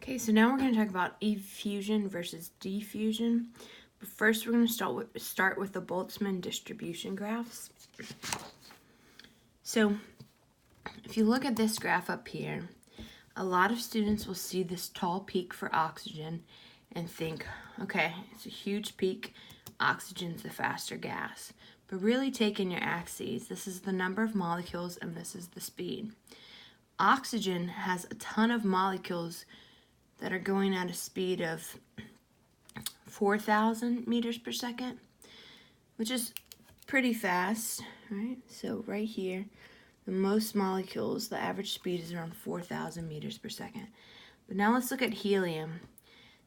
Okay, so now we're going to talk about effusion versus diffusion. But first, we're going to start with the Boltzmann distribution graphs. So, if you look at this graph up here, a lot of students will see this tall peak for oxygen and think, okay, it's a huge peak, oxygen's the faster gas. But really take in your axes, this is the number of molecules and this is the speed. Oxygen has a ton of molecules that are going at a speed of 4,000 meters per second, which is pretty fast, right? So right here, the most molecules, the average speed is around 4,000 meters per second. But now let's look at helium.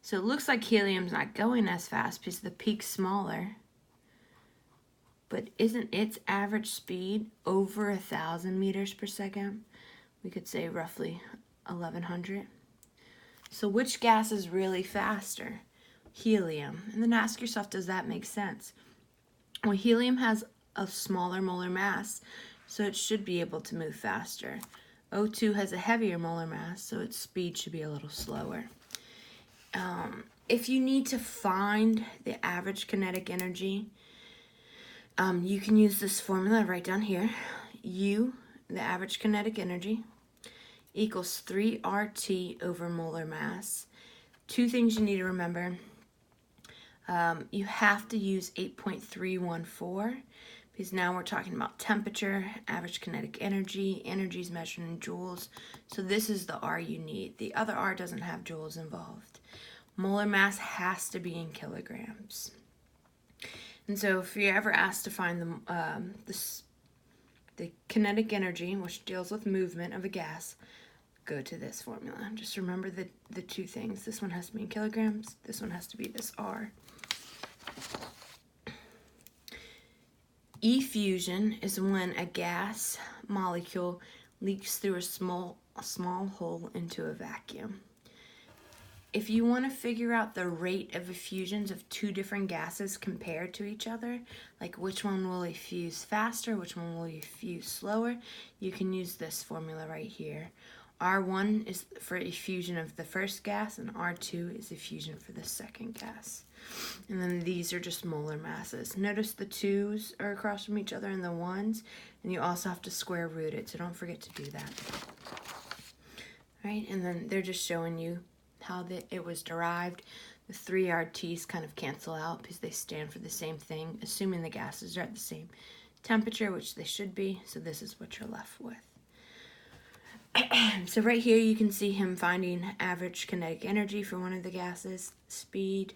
So it looks like helium's not going as fast because the peak's smaller, but isn't its average speed over 1,000 meters per second? We could say roughly 1,100. So which gas is really faster? Helium. And then ask yourself, does that make sense? Well, helium has a smaller molar mass, so it should be able to move faster. O2 has a heavier molar mass, so its speed should be a little slower. If you need to find the average kinetic energy, you can use this formula right down here. U, the average kinetic energy, equals 3RT over molar mass. Two things you need to remember. You have to use 8.314 because now we're talking about temperature, average kinetic energy. Energy is measured in joules. So this is the R you need. The other R doesn't have joules involved. Molar mass has to be in kilograms. And so if you're ever asked to find the kinetic energy, which deals with movement of a gas, go to this formula. Just remember the two things. This one has to be in kilograms. This one has to be this R. Effusion is when a gas molecule leaks through a small hole into a vacuum. If you want to figure out the rate of effusions of two different gases compared to each other, like which one will effuse faster, which one will effuse slower, you can use this formula right here. R1 is for effusion of the first gas, and R2 is effusion for the second gas. And then these are just molar masses. Notice the 2's are across from each other and the 1's, and you also have to square root it, so don't forget to do that. Right, and then they're just showing you how it was derived. The 3RT's kind of cancel out because they stand for the same thing, assuming the gases are at the same temperature, which they should be, so this is what you're left with. So right here you can see him finding average kinetic energy for one of the gases, speed,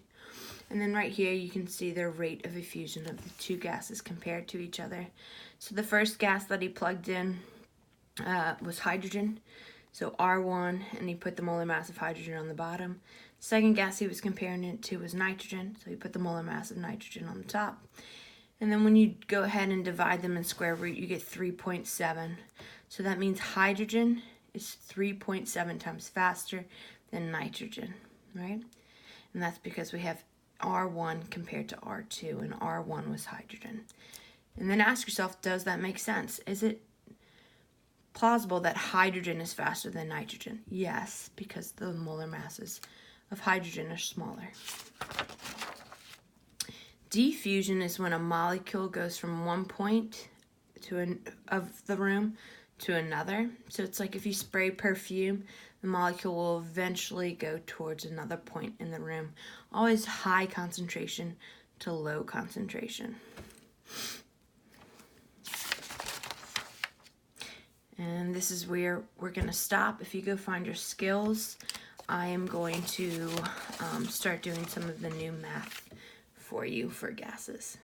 and then right here you can see the rate of effusion of the two gases compared to each other. So the first gas that he plugged in was hydrogen, so R1, and he put the molar mass of hydrogen on the bottom. Second gas he was comparing it to was nitrogen, so he put the molar mass of nitrogen on the top. And then when you go ahead and divide them in square root, you get 3.7. So that means hydrogen is 3.7 times faster than nitrogen, right? And that's because we have R1 compared to R2, and R1 was hydrogen. And then ask yourself, does that make sense? Is it plausible that hydrogen is faster than nitrogen? Yes, because the molar masses of hydrogen are smaller. Diffusion is when a molecule goes from one point of the room to another. So it's like if you spray perfume, the molecule will eventually go towards another point in the room. Always high concentration to low concentration. And this is where we're going to stop. If you go find your skills, I am going to start doing some of the new math for you for gases.